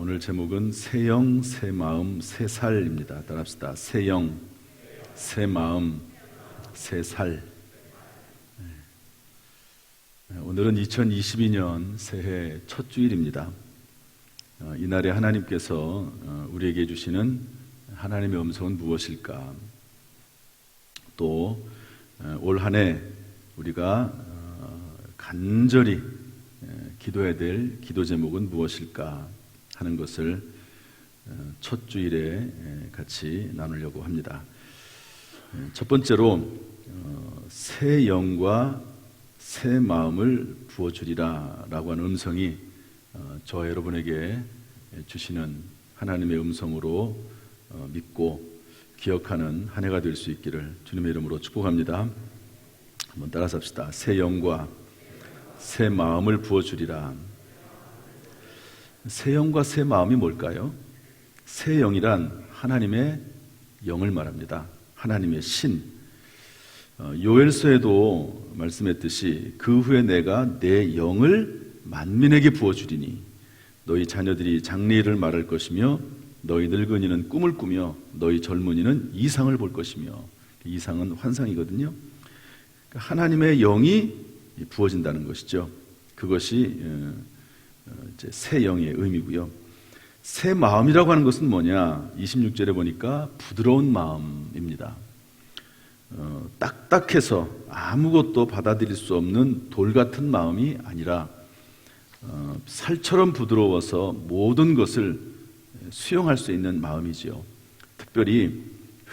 오늘 제목은 새 영, 새 마음, 새 살입니다. 따라합시다. 새 영, 새 마음, 새 살. 오늘은 2022년 새해 첫 주일입니다. 이날에 하나님께서 우리에게 주시는 하나님의 음성은 무엇일까? 또 올 한 해 우리가 간절히 기도해야 될 기도 제목은 무엇일까 하는 것을 첫 주일에 같이 나누려고 합니다. 첫 번째로 새 영과 새 마음을 부어주리라 라고 하는 음성이 저와 여러분에게 주시는 하나님의 음성으로 믿고 기억하는 한 해가 될 수 있기를 주님의 이름으로 축복합니다. 한번 따라서 합시다. 새 영과 새 마음을 부어주리라. 새 영과 새 마음이 뭘까요? 새 영이란 하나님의 영을 말합니다. 하나님의 신. 요엘서에도 말씀했듯이 그 후에 내가 내 영을 만민에게 부어주리니 너희 자녀들이 장래일을 말할 것이며 너희 늙은이는 꿈을 꾸며 너희 젊은이는 이상을 볼 것이며, 이상은 환상이거든요. 하나님의 영이 부어진다는 것이죠. 그것이 이제 새 영의 의미고요. 새 마음이라고 하는 것은 뭐냐? 26절에 보니까 부드러운 마음입니다. 딱딱해서 아무것도 받아들일 수 없는 돌 같은 마음이 아니라 살처럼 부드러워서 모든 것을 수용할 수 있는 마음이지요. 특별히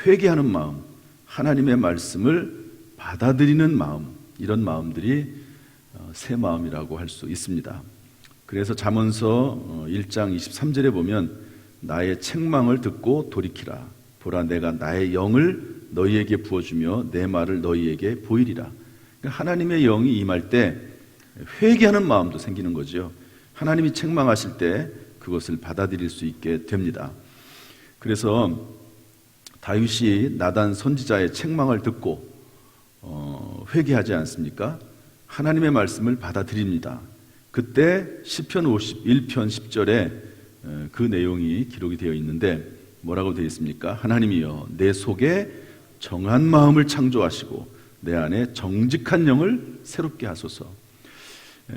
회개하는 마음, 하나님의 말씀을 받아들이는 마음, 이런 마음들이 새 마음이라고 할 수 있습니다. 그래서 잠언서 1장 23절에 보면 나의 책망을 듣고 돌이키라. 보라, 내가 나의 영을 너희에게 부어주며 내 말을 너희에게 보이리라. 그러니까 하나님의 영이 임할 때 회개하는 마음도 생기는 거죠. 하나님이 책망하실 때 그것을 받아들일 수 있게 됩니다. 그래서 다윗이 나단 선지자의 책망을 듣고 회개하지 않습니까? 하나님의 말씀을 받아들입니다. 그때 시편 51편 10절에 그 내용이 기록이 되어 있는데 뭐라고 되어 있습니까? 하나님이여 내 속에 정한 마음을 창조하시고 내 안에 정직한 영을 새롭게 하소서.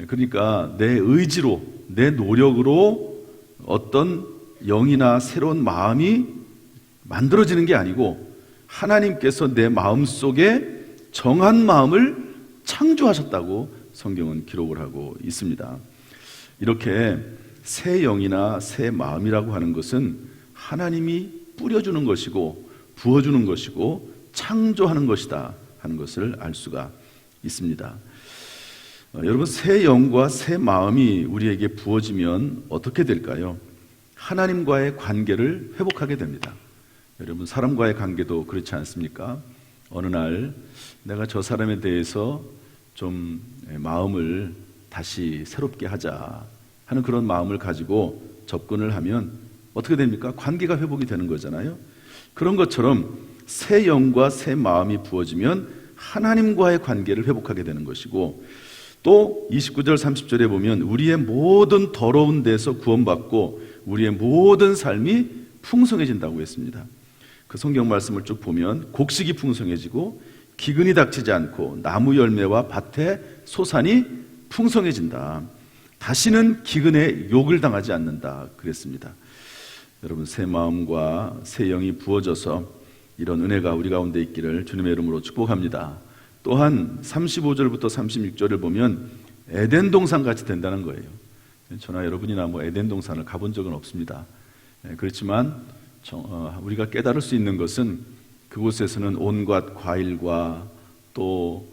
그러니까 내 의지로, 내 노력으로 어떤 영이나 새로운 마음이 만들어지는 게 아니고 하나님께서 내 마음 속에 정한 마음을 창조하셨다고 성경은 기록을 하고 있습니다. 이렇게 새 영이나 새 마음이라고 하는 것은 하나님이 뿌려주는 것이고 부어주는 것이고 창조하는 것이다 하는 것을 알 수가 있습니다. 여러분, 새 영과 새 마음이 우리에게 부어지면 어떻게 될까요? 하나님과의 관계를 회복하게 됩니다. 여러분, 사람과의 관계도 그렇지 않습니까? 어느 날 내가 저 사람에 대해서 좀 마음을 다시 새롭게 하자 하는 그런 마음을 가지고 접근을 하면 어떻게 됩니까? 관계가 회복이 되는 거잖아요. 그런 것처럼 새 영과 새 마음이 부어지면 하나님과의 관계를 회복하게 되는 것이고, 또 29절 30절에 보면 우리의 모든 더러운 데서 구원받고 우리의 모든 삶이 풍성해진다고 했습니다. 그 성경 말씀을 쭉 보면 곡식이 풍성해지고 기근이 닥치지 않고 나무 열매와 밭의 소산이 풍성해진다. 다시는 기근에 욕을 당하지 않는다 그랬습니다. 여러분, 새 마음과 새 영이 부어져서 이런 은혜가 우리 가운데 있기를 주님의 이름으로 축복합니다. 또한 35절부터 36절을 보면 에덴 동산 같이 된다는 거예요. 저나 여러분이나 에덴 동산을 가본 적은 없습니다. 그렇지만 우리가 깨달을 수 있는 것은 그곳에서는 온갖 과일과 또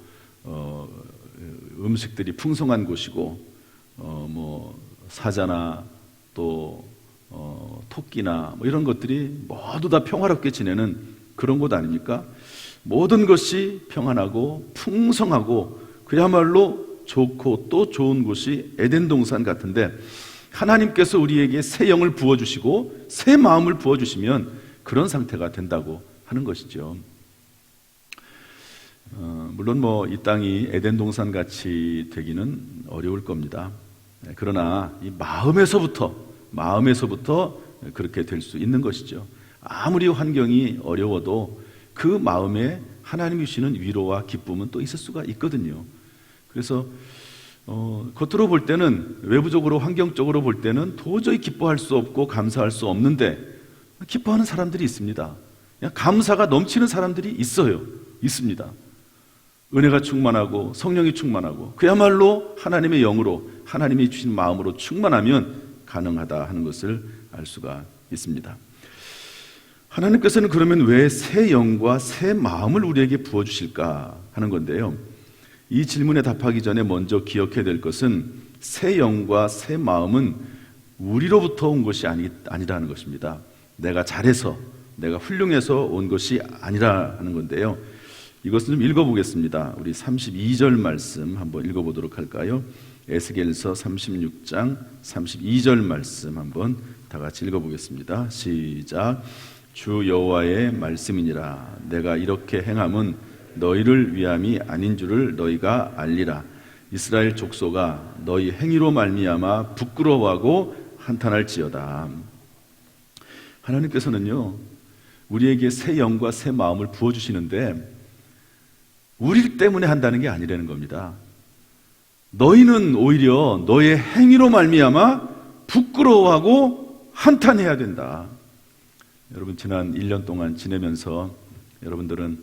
음식들이 풍성한 곳이고 사자나 또 토끼나 이런 것들이 모두 다 평화롭게 지내는 그런 곳 아닙니까? 모든 것이 평안하고 풍성하고 그야말로 좋고 또 좋은 곳이 에덴 동산 같은데, 하나님께서 우리에게 새 영을 부어주시고 새 마음을 부어주시면 그런 상태가 된다고 하는 것이죠. 물론 이 땅이 에덴 동산 같이 되기는 어려울 겁니다. 그러나 이 마음에서부터 마음에서부터 그렇게 될 수 있는 것이죠. 아무리 환경이 어려워도 그 마음에 하나님이 주시는 위로와 기쁨은 또 있을 수가 있거든요. 그래서 겉으로 볼 때는, 외부적으로 환경적으로 볼 때는 도저히 기뻐할 수 없고 감사할 수 없는데 기뻐하는 사람들이 있습니다. 그냥 감사가 넘치는 사람들이 있습니다. 은혜가 충만하고 성령이 충만하고 그야말로 하나님의 영으로, 하나님이 주신 마음으로 충만하면 가능하다 하는 것을 알 수가 있습니다. 하나님께서는 그러면 왜 새 영과 새 마음을 우리에게 부어주실까 하는 건데요, 이 질문에 답하기 전에 먼저 기억해야 될 것은 새 영과 새 마음은 우리로부터 온 것이 아니라는 것입니다. 내가 잘해서, 내가 훌륭해서 온 것이 아니라는 건데요, 이것은 좀 읽어보겠습니다. 우리 32절 말씀 한번 읽어보도록 할까요? 에스겔서 36장 32절 말씀 한번 다 같이 읽어보겠습니다. 시작. 주 여호와의 말씀이니라. 내가 이렇게 행함은 너희를 위함이 아닌 줄을 너희가 알리라. 이스라엘 족속아, 너희 행위로 말미암아 부끄러워하고 한탄할지어다. 하나님께서는요, 우리에게 새 영과 새 마음을 부어주시는데 우리 때문에 한다는 게 아니라는 겁니다. 너희는 오히려 너의 행위로 말미암아 부끄러워하고 한탄해야 된다. 여러분, 지난 1년 동안 지내면서 여러분들은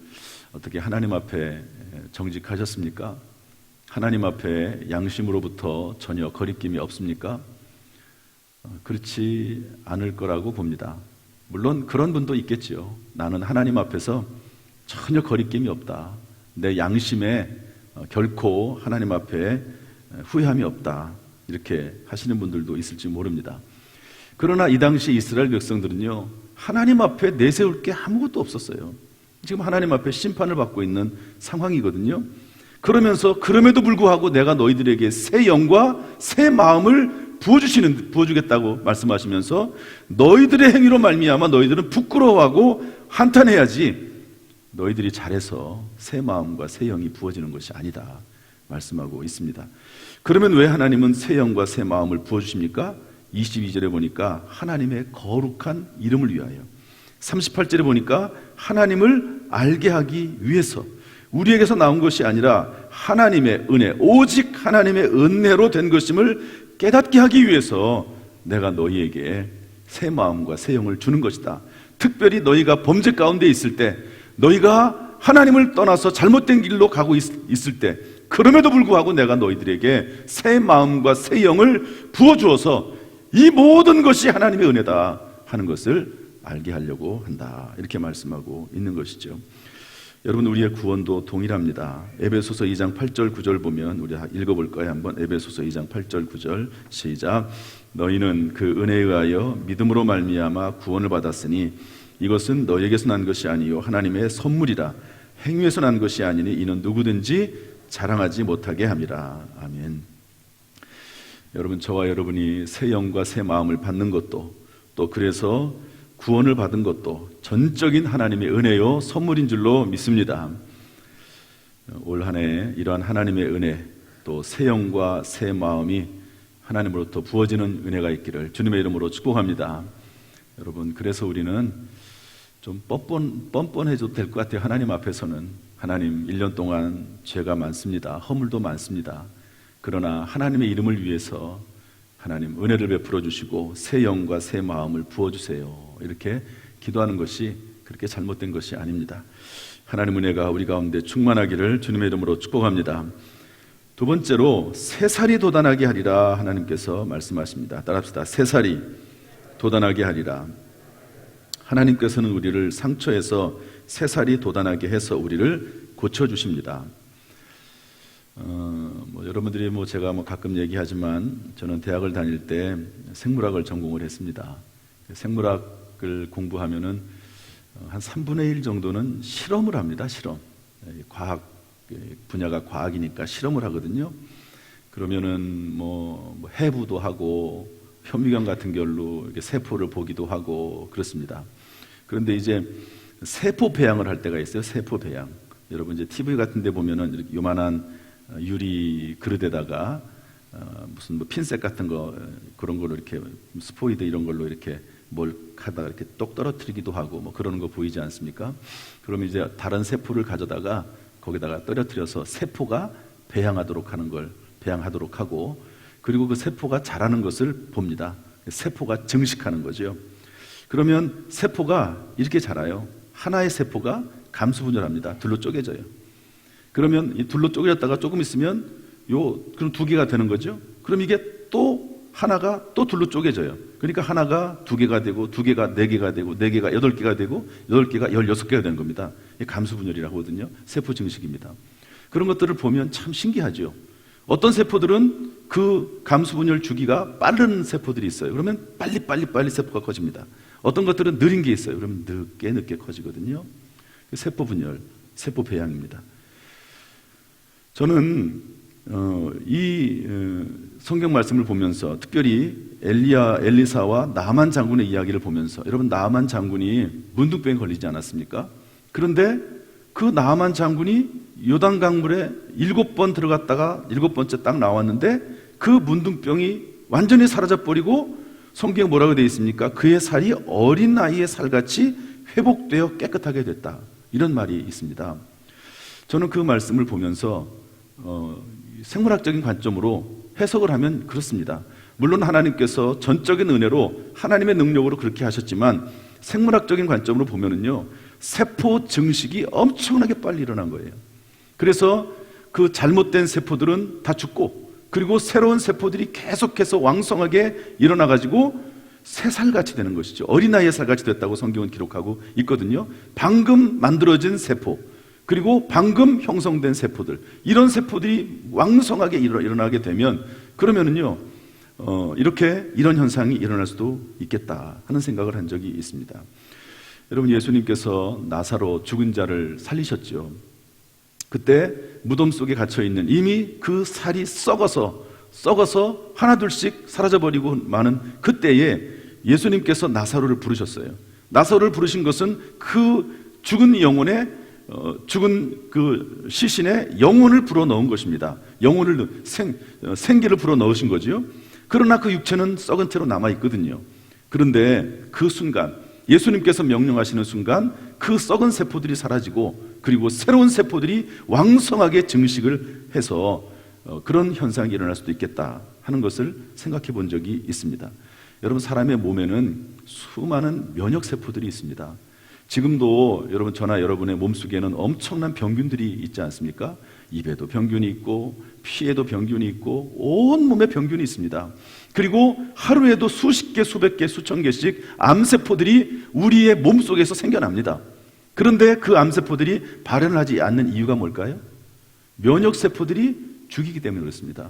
어떻게 하나님 앞에 정직하셨습니까? 하나님 앞에 양심으로부터 전혀 거리낌이 없습니까? 그렇지 않을 거라고 봅니다. 물론 그런 분도 있겠지요. 나는 하나님 앞에서 전혀 거리낌이 없다. 내 양심에 결코 하나님 앞에 후회함이 없다. 이렇게 하시는 분들도 있을지 모릅니다. 그러나 이 당시 이스라엘 백성들은요, 하나님 앞에 내세울 게 아무것도 없었어요. 지금 하나님 앞에 심판을 받고 있는 상황이거든요. 그러면서 그럼에도 불구하고 내가 너희들에게 새 영과 새 마음을 부어주겠다고 말씀하시면서 너희들의 행위로 말미암아 너희들은 부끄러워하고 한탄해야지 너희들이 잘해서 새 마음과 새 영이 부어지는 것이 아니다 말씀하고 있습니다. 그러면 왜 하나님은 새 영과 새 마음을 부어주십니까? 22절에 보니까 하나님의 거룩한 이름을 위하여, 38절에 보니까 하나님을 알게 하기 위해서, 우리에게서 나온 것이 아니라 하나님의 은혜, 오직 하나님의 은혜로 된 것임을 깨닫게 하기 위해서 내가 너희에게 새 마음과 새 영을 주는 것이다. 특별히 너희가 범죄 가운데 있을 때, 너희가 하나님을 떠나서 잘못된 길로 가고 있을 때, 그럼에도 불구하고 내가 너희들에게 새 마음과 새 영을 부어주어서 이 모든 것이 하나님의 은혜다 하는 것을 알게 하려고 한다. 이렇게 말씀하고 있는 것이죠. 여러분, 우리의 구원도 동일합니다. 에베소서 2장 8절 9절 보면 우리 읽어볼까요? 한번 에베소서 2장 8절 9절 시작. 너희는 그 은혜에 의하여 믿음으로 말미암아 구원을 받았으니 이것은 너희에게서 난 것이 아니요 하나님의 선물이라. 행위에서 난 것이 아니니 이는 누구든지 자랑하지 못하게 함이라. 아멘. 여러분, 저와 여러분이 새 영과 새 마음을 받는 것도, 또 그래서 구원을 받은 것도 전적인 하나님의 은혜요 선물인 줄로 믿습니다. 올 한 해 이러한 하나님의 은혜, 또 새 영과 새 마음이 하나님으로부터 부어지는 은혜가 있기를 주님의 이름으로 축복합니다. 여러분, 그래서 우리는 좀 뻔뻔해져도 될 것 같아요. 하나님 앞에서는. 하나님, 1년 동안 죄가 많습니다. 허물도 많습니다. 그러나 하나님의 이름을 위해서 하나님 은혜를 베풀어 주시고 새 영과 새 마음을 부어주세요. 이렇게 기도하는 것이 그렇게 잘못된 것이 아닙니다. 하나님 은혜가 우리 가운데 충만하기를 주님의 이름으로 축복합니다. 두 번째로 새 살이 돋아나게 하리라 하나님께서 말씀하십니다. 따라합시다. 새 살이 돋아나게 하리라. 하나님께서는 우리를 상처에서 새 살이 돋아나게 해서 우리를 고쳐주십니다. 여러분들이 제가 가끔 얘기하지만 저는 대학을 다닐 때 생물학을 전공을 했습니다. 생물학을 공부하면은 한 3분의 1 정도는 실험을 합니다. 실험. 과학 분야가 과학이니까 실험을 하거든요. 그러면은 해부도 하고 현미경 같은 걸로 이렇게 세포를 보기도 하고 그렇습니다. 그런데 이제 세포 배양을 할 때가 있어요. 세포 배양. 여러분 이제 TV 같은 데 보면은 이렇게 요만한 유리 그릇에다가 무슨 뭐 핀셋 같은 거 그런 걸로 이렇게 스포이드 이런 걸로 이렇게 뭘 하다가 이렇게 똑 떨어뜨리기도 하고 뭐 그러는 거 보이지 않습니까? 그러면 이제 다른 세포를 가져다가 거기다가 떨어뜨려서 세포가 배양하도록 하고, 그리고 그 세포가 자라는 것을 봅니다. 세포가 증식하는 거죠. 그러면 세포가 이렇게 자라요. 하나의 세포가 감수분열합니다. 둘로 쪼개져요. 그러면 이 둘로 쪼개졌다가 조금 있으면 그럼 두 개가 되는 거죠. 그럼 이게 또 하나가 또 둘로 쪼개져요. 그러니까 하나가 두 개가 되고, 두 개가 네 개가 되고, 네 개가 8개가 되고, 8개가 16개가 되는 겁니다. 이게 감수분열이라고 하거든요. 세포 증식입니다. 그런 것들을 보면 참 신기하죠. 어떤 세포들은 그 감수분열 주기가 빠른 세포들이 있어요. 그러면 빨리 세포가 커집니다. 어떤 것들은 느린 게 있어요. 그러면 늦게 커지거든요. 세포 분열, 세포 배양입니다. 저는 이 성경 말씀을 보면서 특별히 엘리사와 나만 장군의 이야기를 보면서, 여러분 나만 장군이 문둥병에 걸리지 않았습니까? 그런데 그 나만 장군이 요단강물에 7번 들어갔다가 7번째 딱 나왔는데 그 문둥병이 완전히 사라져버리고, 성경에 뭐라고 되어 있습니까? 그의 살이 어린 아이의 살같이 회복되어 깨끗하게 됐다, 이런 말이 있습니다. 저는 그 말씀을 보면서 생물학적인 관점으로 해석을 하면 그렇습니다. 물론 하나님께서 전적인 은혜로 하나님의 능력으로 그렇게 하셨지만, 생물학적인 관점으로 보면은요, 세포 증식이 엄청나게 빨리 일어난 거예요. 그래서 그 잘못된 세포들은 다 죽고, 그리고 새로운 세포들이 계속해서 왕성하게 일어나가지고 새살같이 되는 것이죠. 어린아이의 살같이 됐다고 성경은 기록하고 있거든요. 방금 만들어진 세포, 그리고 방금 형성된 세포들, 이런 세포들이 왕성하게 일어나게 되면, 그러면은요, 이런 현상이 일어날 수도 있겠다 하는 생각을 한 적이 있습니다. 여러분, 예수님께서 나사로 죽은 자를 살리셨죠. 그때 무덤 속에 갇혀있는, 이미 그 살이 썩어서 하나둘씩 사라져버리고 많은 그때에 예수님께서 나사로를 부르셨어요. 나사로를 부르신 것은 그 죽은 영혼의 죽은 그 시신의 영혼을 불어넣은 것입니다. 영혼을 생기를 불어넣으신 거지요. 그러나 그 육체는 썩은 채로 남아있거든요. 그런데 그 순간, 예수님께서 명령하시는 순간 그 썩은 세포들이 사라지고, 그리고 새로운 세포들이 왕성하게 증식을 해서 그런 현상이 일어날 수도 있겠다 하는 것을 생각해 본 적이 있습니다. 여러분, 사람의 몸에는 수많은 면역 세포들이 있습니다. 지금도 여러분, 저나 여러분의 몸속에는 엄청난 병균들이 있지 않습니까? 입에도 병균이 있고, 피에도 병균이 있고, 온 몸에 병균이 있습니다. 그리고 하루에도 수십 개, 수백 개, 수천 개씩 암세포들이 우리의 몸속에서 생겨납니다. 그런데 그 암세포들이 발현을 하지 않는 이유가 뭘까요? 면역세포들이 죽이기 때문에 그렇습니다.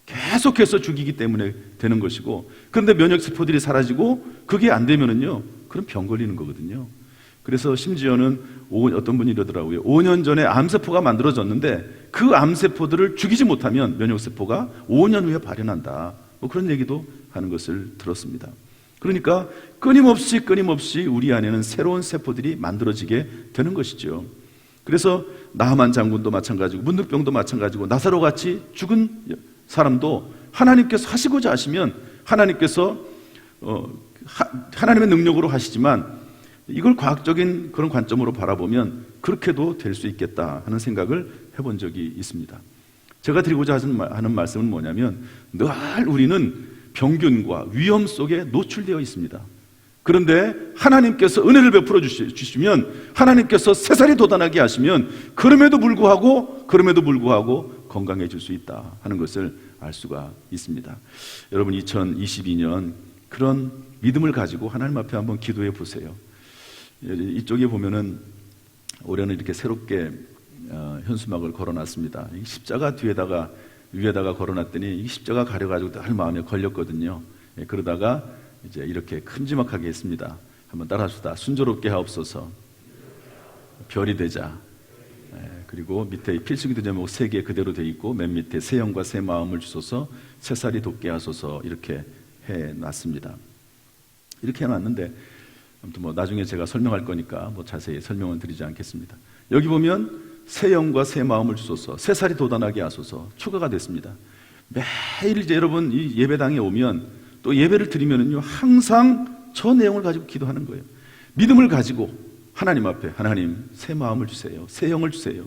계속해서 죽이기 때문에 되는 것이고, 그런데 면역세포들이 사라지고 그게 안 되면은요, 그럼 병 걸리는 거거든요. 그래서 심지어는 어떤 분이 이러더라고요. 5년 전에 암세포가 만들어졌는데 그 암세포들을 죽이지 못하면 면역세포가 5년 후에 발현한다, 뭐 그런 얘기도 하는 것을 들었습니다. 그러니까 끊임없이 우리 안에는 새로운 세포들이 만들어지게 되는 것이죠. 그래서 나만 장군도 마찬가지고, 문둥병도 마찬가지고, 나사로 같이 죽은 사람도 하나님께서 하시고자 하시면 하나님께서 하나님의 능력으로 하시지만, 이걸 과학적인 그런 관점으로 바라보면 그렇게도 될 수 있겠다 하는 생각을 해본 적이 있습니다. 제가 드리고자 하는 말씀은 뭐냐면, 늘 우리는 병균과 위험 속에 노출되어 있습니다. 그런데 하나님께서 은혜를 베풀어 주시면, 하나님께서 새살이 돋아나게 하시면 그럼에도 불구하고 건강해질 수 있다 하는 것을 알 수가 있습니다. 여러분, 2022년 그런 믿음을 가지고 하나님 앞에 한번 기도해 보세요. 이쪽에 보면은 올해는 이렇게 새롭게 현수막을 걸어놨습니다. 십자가 위에다가 걸어놨더니 이 십자가 가려가지고 늘 마음에 걸렸거든요. 그러다가 이제 이렇게 큼지막하게 했습니다. 한번 따라합시다. 순조롭게 하옵소서. 별이 되자. 그리고 밑에 필승기도 제목 3개 그대로 돼 있고, 맨 밑에 새 영과 새 마음을 주소서, 새살이 돋게 하소서, 이렇게 해놨습니다. 이렇게 해놨는데, 아무튼 뭐 나중에 제가 설명할 거니까 뭐 자세히 설명은 드리지 않겠습니다. 여기 보면 새 영과 새 마음을 주소서, 새살이 돋아나게 하소서, 추가가 됐습니다. 매일 이제 여러분 이 예배당에 오면 또 예배를 드리면은요, 항상 저 내용을 가지고 기도하는 거예요. 믿음을 가지고 하나님 앞에, 하나님 새 마음을 주세요. 새 영을 주세요.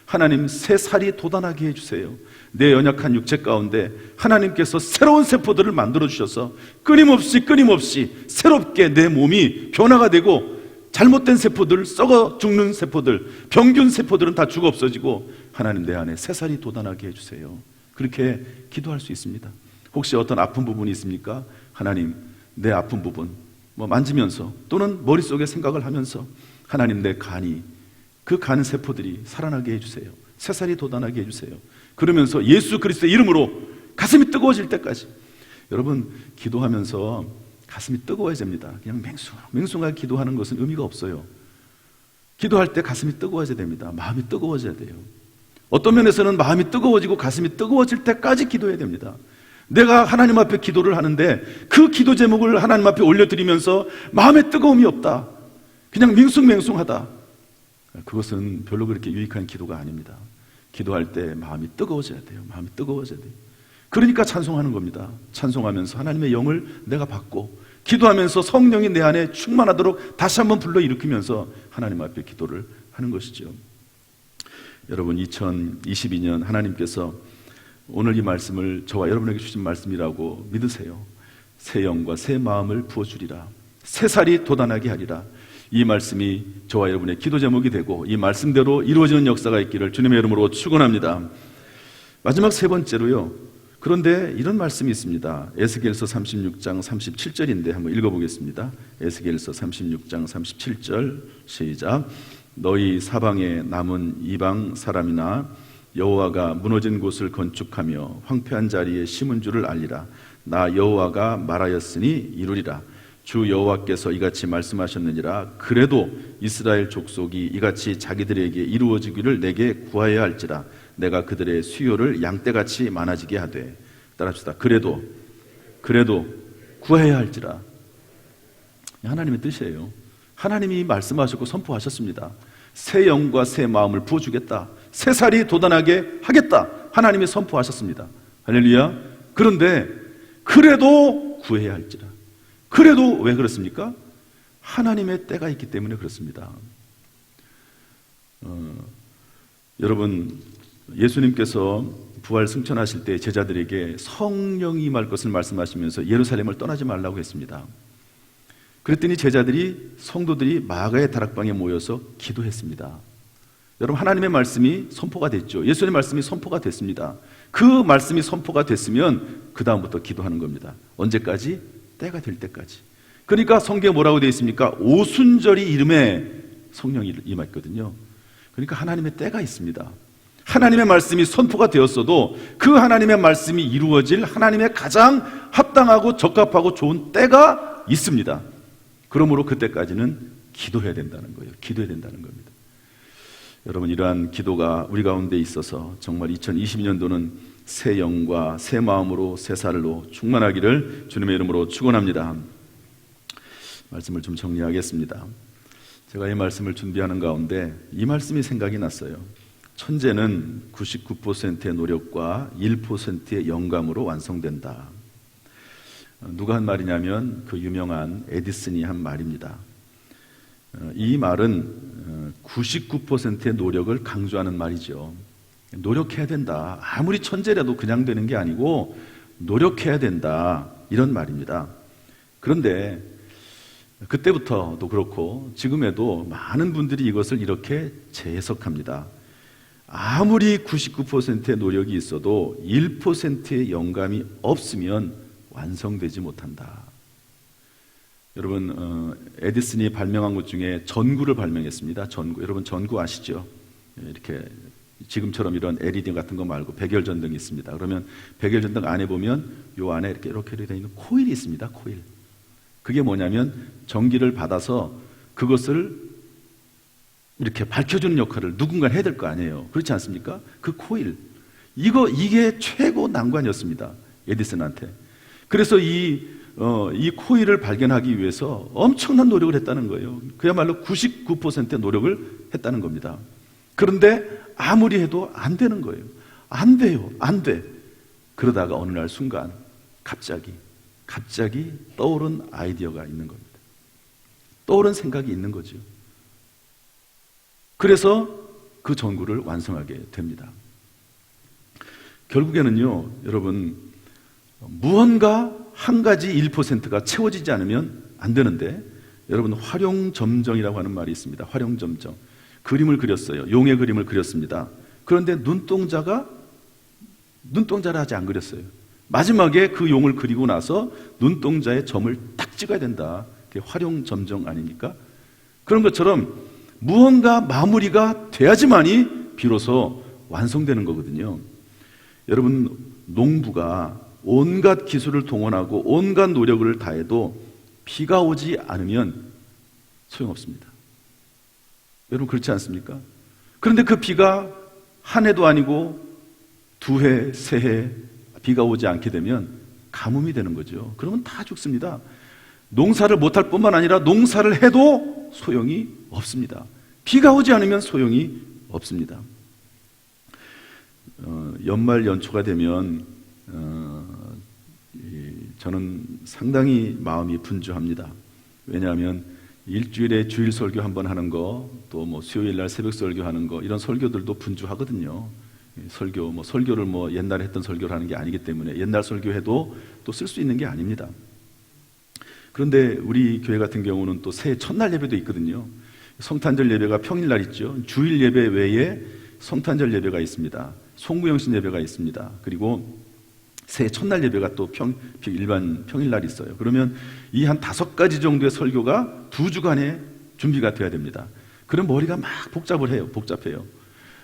하나님 새 살이 돋아나게 해주세요. 내 연약한 육체 가운데 하나님께서 새로운 세포들을 만들어 주셔서 끊임없이 새롭게 내 몸이 변화가 되고, 잘못된 세포들, 썩어 죽는 세포들, 병균 세포들은 다 죽어 없어지고 하나님 내 안에 새 살이 돋아나게 해주세요. 그렇게 기도할 수 있습니다. 혹시 어떤 아픈 부분이 있습니까? 하나님 내 아픈 부분 만지면서, 또는 머릿속에 생각을 하면서 하나님 내 간이, 그 간 세포들이 살아나게 해주세요. 새살이 돋아나게 해주세요. 그러면서 예수 그리스도의 이름으로 가슴이 뜨거워질 때까지. 여러분 기도하면서 가슴이 뜨거워야 됩니다. 그냥 맹숭하게 기도하는 것은 의미가 없어요. 기도할 때 가슴이 뜨거워져야 됩니다. 마음이 뜨거워져야 돼요. 어떤 면에서는 마음이 뜨거워지고 가슴이 뜨거워질 때까지 기도해야 됩니다. 내가 하나님 앞에 기도를 하는데 그 기도 제목을 하나님 앞에 올려드리면서 마음에 뜨거움이 없다, 그냥 맹숭맹숭하다, 그것은 별로 그렇게 유익한 기도가 아닙니다. 기도할 때 마음이 뜨거워져야 돼요. 마음이 뜨거워져야 돼요. 그러니까 찬송하는 겁니다. 찬송하면서 하나님의 영을 내가 받고, 기도하면서 성령이 내 안에 충만하도록 다시 한번 불러일으키면서 하나님 앞에 기도를 하는 것이죠. 여러분 2022년 하나님께서 오늘 이 말씀을 저와 여러분에게 주신 말씀이라고 믿으세요. 새 영과 새 마음을 부어주리라, 새 살이 돋아나게 하리라. 이 말씀이 저와 여러분의 기도 제목이 되고 이 말씀대로 이루어지는 역사가 있기를 주님의 이름으로 축원합니다. 마지막 세 번째로요, 그런데 이런 말씀이 있습니다. 에스겔서 36장 37절인데 한번 읽어보겠습니다. 에스겔서 36장 37절 시작. 너희 사방에 남은 이방 사람이나 여호와가 무너진 곳을 건축하며 황폐한 자리에 심은 줄을 알리라. 나 여호와가 말하였으니 이루리라. 주 여호와께서 이같이 말씀하셨느니라. 그래도 이스라엘 족속이 이같이 자기들에게 이루어지기를 내게 구하여야 할지라. 내가 그들의 수요를 양떼같이 많아지게 하되. 따라합시다. 그래도 구해야 할지라. 하나님의 뜻이에요. 하나님이 말씀하셨고 선포하셨습니다. 새 영과 새 마음을 부어주겠다, 새 살이 돋아나게 하겠다, 하나님이 선포하셨습니다. 할렐루야. 그런데 그래도 구해야 할지라. 그래도 왜 그렇습니까? 하나님의 때가 있기 때문에 그렇습니다. 여러분 예수님께서 부활 승천하실 때 제자들에게 성령이 임할 것을 말씀하시면서 예루살렘을 떠나지 말라고 했습니다. 그랬더니 제자들이, 성도들이 마가의 다락방에 모여서 기도했습니다. 여러분 하나님의 말씀이 선포가 됐죠. 예수님의 말씀이 선포가 됐습니다. 그 말씀이 선포가 됐으면 그 다음부터 기도하는 겁니다. 언제까지? 때가 될 때까지. 그러니까 성경에 뭐라고 되어 있습니까? 오순절이 이름에 성령이 임했거든요. 그러니까 하나님의 때가 있습니다. 하나님의 말씀이 선포가 되었어도 그 하나님의 말씀이 이루어질 하나님의 가장 합당하고 적합하고 좋은 때가 있습니다. 그러므로 그때까지는 기도해야 된다는 거예요. 기도해야 된다는 겁니다. 여러분 이러한 기도가 우리 가운데 있어서 정말 2020년도는 새 영과 새 마음으로 새 살로 충만하기를 주님의 이름으로 축원합니다. 말씀을 좀 정리하겠습니다. 제가 이 말씀을 준비하는 가운데 이 말씀이 생각이 났어요. 천재는 99%의 노력과 1%의 영감으로 완성된다. 누가 한 말이냐면 그 유명한 에디슨이 한 말입니다. 이 말은 99%의 노력을 강조하는 말이죠. 노력해야 된다. 아무리 천재라도 그냥 되는 게 아니고 노력해야 된다, 이런 말입니다. 그런데 그때부터도 그렇고 지금에도 많은 분들이 이것을 이렇게 재해석합니다. 아무리 99%의 노력이 있어도 1%의 영감이 없으면 완성되지 못한다. 여러분 에디슨이 발명한 것 중에 전구를 발명했습니다. 전구. 여러분 전구 아시죠? 이렇게 지금처럼 이런 LED 같은 거 말고 백열전등이 있습니다. 그러면 백열전등 안에 보면 요 안에 이렇게 되어 있는 코일이 있습니다. 코일. 그게 뭐냐면 전기를 받아서 그것을 이렇게 밝혀주는 역할을 누군가 해야 될 거 아니에요. 그렇지 않습니까? 그 코일. 이게 최고 난관이었습니다. 에디슨한테. 그래서 이 코일을 발견하기 위해서 엄청난 노력을 했다는 거예요. 그야말로 99%의 노력을 했다는 겁니다. 그런데 아무리 해도 안 되는 거예요. 안 돼요. 안 돼. 그러다가 어느 날 순간 갑자기 떠오른 아이디어가 있는 겁니다. 떠오른 생각이 있는 거죠. 그래서 그 전구를 완성하게 됩니다. 결국에는요, 여러분, 무언가 한 가지 1%가 채워지지 않으면 안 되는데, 여러분, 활용점정이라고 하는 말이 있습니다. 활용점정. 그림을 그렸어요. 용의 그림을 그렸습니다. 그런데 눈동자를 아직 안 그렸어요. 마지막에 그 용을 그리고 나서 눈동자에 점을 딱 찍어야 된다. 그게 활용점정 아닙니까? 그런 것처럼 무언가 마무리가 돼야지만이 비로소 완성되는 거거든요. 여러분, 농부가 온갖 기술을 동원하고 온갖 노력을 다해도 비가 오지 않으면 소용없습니다. 여러분, 그렇지 않습니까? 그런데 그 비가 한 해도 아니고 두 해, 세 해 비가 오지 않게 되면 가뭄이 되는 거죠. 그러면 다 죽습니다. 농사를 못할 뿐만 아니라 농사를 해도 소용이 없습니다. 비가 오지 않으면 소용이 없습니다. 연말 연초가 되면 저는 상당히 마음이 분주합니다. 왜냐하면 일주일에 주일 설교 한번 하는 거, 또 뭐 수요일 날 새벽 설교 하는 거, 이런 설교들도 분주하거든요. 설교를 옛날에 했던 설교를 하는 게 아니기 때문에 옛날 설교해도 또 쓸 수 있는 게 아닙니다. 그런데 우리 교회 같은 경우는 또 새해 첫날 예배도 있거든요. 성탄절 예배가 평일날 있죠. 주일 예배 외에 성탄절 예배가 있습니다. 송구영신 예배가 있습니다. 그리고 새해 첫날 예배가 또 일반 평일날 있어요. 그러면 이 한 5가지 정도의 설교가 2주간에 준비가 돼야 됩니다. 그럼 머리가 막 복잡해요.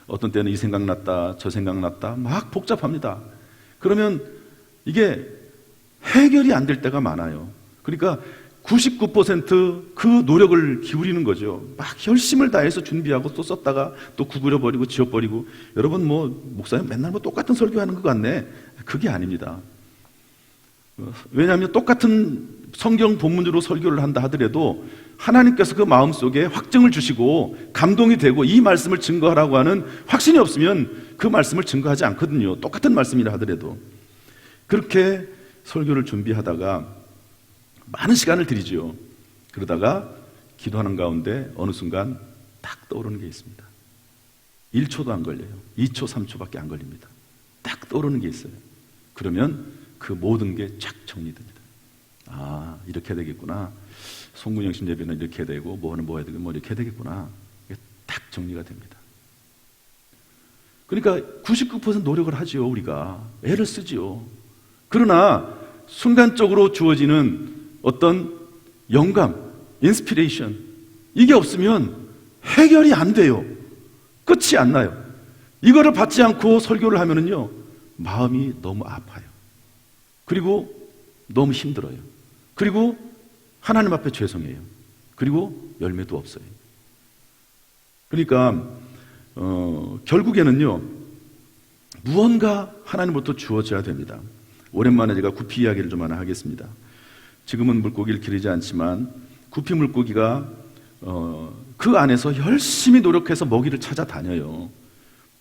어떤 때는 이 생각났다, 저 생각났다, 막 복잡합니다. 그러면 이게 해결이 안 될 때가 많아요. 그러니까 99%그 노력을 기울이는 거죠. 막 열심을 다해서 준비하고 또 썼다가 또 구부려버리고 지워버리고. 여러분, 목사님 맨날 똑같은 설교하는 것 같네. 그게 아닙니다. 왜냐하면 똑같은 성경 본문으로 설교를 한다 하더라도 하나님께서 그 마음속에 확증을 주시고 감동이 되고 이 말씀을 증거하라고 하는 확신이 없으면 그 말씀을 증거하지 않거든요. 똑같은 말씀이라 하더라도. 그렇게 설교를 준비하다가 많은 시간을 들이죠. 그러다가 기도하는 가운데 어느 순간 딱 떠오르는 게 있습니다. 1초도 안 걸려요. 2초, 3초밖에 안 걸립니다. 딱 떠오르는 게 있어요. 그러면 그 모든 게 쫙 정리됩니다. 아, 이렇게 해야 되겠구나. 송구영신 예배는 이렇게 해야 되고, 뭐는 뭐 해야 되고, 이렇게 해야 되겠구나. 이게 딱 정리가 됩니다. 그러니까 99% 노력을 하죠, 우리가. 애를 쓰죠. 그러나 순간적으로 주어지는 어떤 영감, 인스피레이션, 이게 없으면 해결이 안 돼요. 끝이 안 나요. 이거를 받지 않고 설교를 하면은요, 마음이 너무 아파요. 그리고 너무 힘들어요. 그리고 하나님 앞에 죄송해요. 그리고 열매도 없어요. 그러니까 결국에는요, 무언가 하나님부터 주어져야 됩니다. 오랜만에 제가 구피 이야기를 좀 하나 하겠습니다. 지금은 물고기를 기르지 않지만 구피 물고기가 그 안에서 열심히 노력해서 먹이를 찾아다녀요.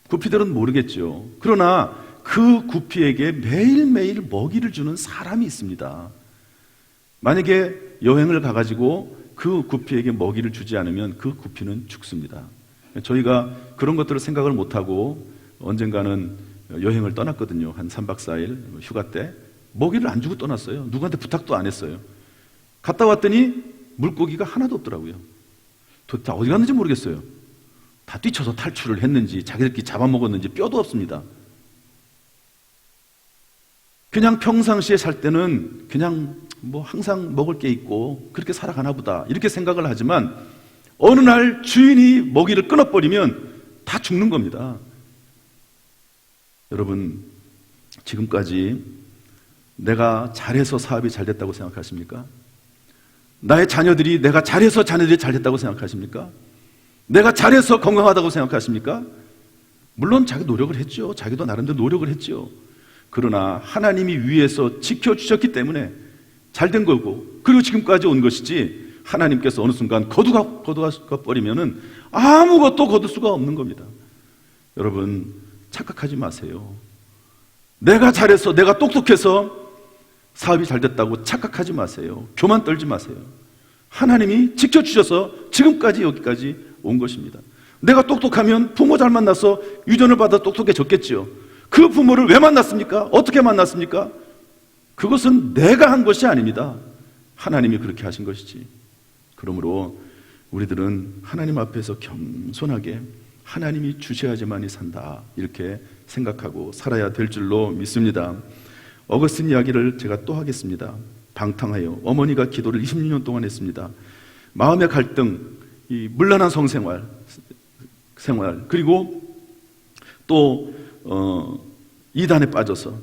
구피들은 모르겠죠. 그러나 그 구피에게 매일매일 먹이를 주는 사람이 있습니다. 만약에 여행을 가가지고 그 구피에게 먹이를 주지 않으면 그 구피는 죽습니다. 저희가 그런 것들을 생각을 못하고 언젠가는 여행을 떠났거든요. 한 3박 4일 휴가 때 먹이를 안 주고 떠났어요. 누구한테 부탁도 안 했어요. 갔다 왔더니 물고기가 하나도 없더라고요. 도대체 어디 갔는지 모르겠어요. 다 뛰쳐서 탈출을 했는지 자기들끼리 잡아먹었는지 뼈도 없습니다. 그냥 평상시에 살 때는 그냥 항상 먹을 게 있고 그렇게 살아가나 보다 이렇게 생각을 하지만 어느 날 주인이 먹이를 끊어버리면 다 죽는 겁니다. 여러분, 지금까지 내가 잘해서 사업이 잘 됐다고 생각하십니까? 나의 자녀들이 내가 잘해서 자녀들이 잘 됐다고 생각하십니까? 내가 잘해서 건강하다고 생각하십니까? 물론 자기 노력을 했죠. 자기도 나름대로 노력을 했죠. 그러나 하나님이 위에서 지켜주셨기 때문에 잘된 거고, 그리고 지금까지 온 것이지 하나님께서 어느 순간 거두어버리면은 아무것도 거둘 수가 없는 겁니다. 여러분, 착각하지 마세요. 내가 잘해서, 내가 똑똑해서 사업이 잘 됐다고 착각하지 마세요. 교만 떨지 마세요. 하나님이 직접 주셔서 지금까지 여기까지 온 것입니다. 내가 똑똑하면 부모 잘 만나서 유전을 받아 똑똑해졌겠지요. 그 부모를 왜 만났습니까? 어떻게 만났습니까? 그것은 내가 한 것이 아닙니다. 하나님이 그렇게 하신 것이지. 그러므로 우리들은 하나님 앞에서 겸손하게 하나님이 주셔야지만이 산다, 이렇게 생각하고 살아야 될 줄로 믿습니다. 어거스틴 이야기를 제가 또 하겠습니다. 방탕하여 어머니가 기도를 26년 동안 했습니다. 마음의 갈등, 이 문란한 성생활, 그리고 또 이단에 빠져서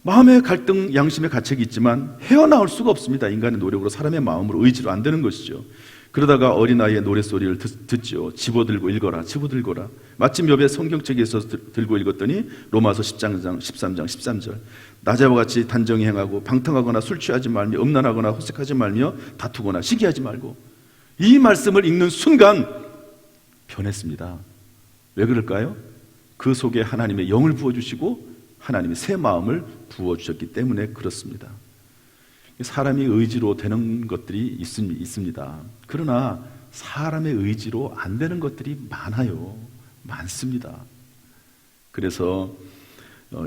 마음의 갈등, 양심의 가책이 있지만 헤어나올 수가 없습니다. 인간의 노력으로, 사람의 마음으로, 의지로 안 되는 것이죠. 그러다가 어린아이의 노랫소리를 듣죠. 집어들고 읽어라, 집어들거라. 마침 옆에 성경책에 있어서 들고 읽었더니 로마서 13장 13절. 낮에와 같이 단정히 행하고 방탕하거나 술 취하지 말며 음란하거나 호색하지 말며 다투거나 시기하지 말고. 이 말씀을 읽는 순간 변했습니다. 왜 그럴까요? 그 속에 하나님의 영을 부어주시고 하나님의 새 마음을 부어주셨기 때문에 그렇습니다. 사람이 의지로 되는 것들이 있습니다. 그러나 사람의 의지로 안 되는 것들이 많습니다. 그래서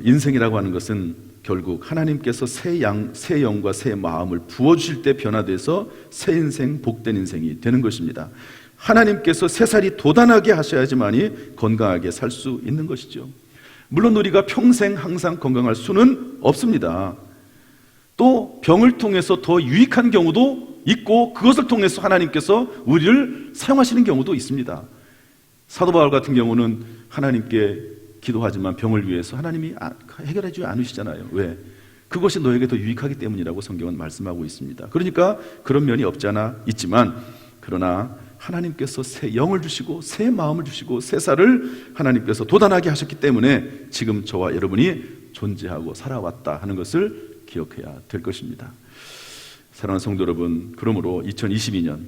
인생이라고 하는 것은 결국 하나님께서 새 영과 새 마음을 부어주실 때 변화돼서 새 인생, 복된 인생이 되는 것입니다. 하나님께서 새살이 돋아나게 하셔야지만이 건강하게 살 수 있는 것이죠. 물론 우리가 평생 항상 건강할 수는 없습니다. 또 병을 통해서 더 유익한 경우도 있고 그것을 통해서 하나님께서 우리를 사용하시는 경우도 있습니다. 사도 바울 같은 경우는 하나님께 기도하지만 병을 위해서 하나님이 해결해 주지 않으시잖아요. 왜? 그것이 너에게 더 유익하기 때문이라고 성경은 말씀하고 있습니다. 그러니까 그런 면이 없지 않아 있지만, 그러나 하나님께서 새 영을 주시고 새 마음을 주시고 새 살을 하나님께서 돋아나게 하셨기 때문에 지금 저와 여러분이 존재하고 살아왔다 하는 것을 기억해야 될 것입니다. 사랑하는 성도 여러분, 그러므로 2022년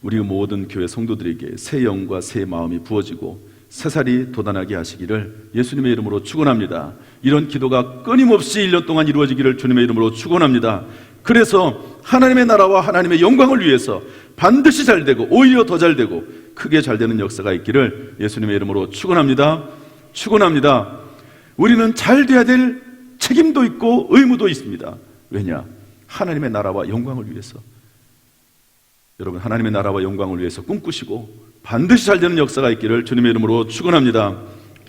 우리 모든 교회 성도들에게 새 영과 새 마음이 부어지고 새 살이 돋아나게 하시기를 예수님의 이름으로 축원합니다. 이런 기도가 끊임없이 1년 동안 이루어지기를 주님의 이름으로 축원합니다. 그래서 하나님의 나라와 하나님의 영광을 위해서 반드시 잘되고 오히려 더 잘되고 크게 잘되는 역사가 있기를 예수님의 이름으로 축원합니다. 축원합니다. 우리는 잘돼야 될 책임도 있고 의무도 있습니다. 왜냐? 하나님의 나라와 영광을 위해서. 여러분, 하나님의 나라와 영광을 위해서 꿈꾸시고 반드시 잘되는 역사가 있기를 주님의 이름으로 축원합니다.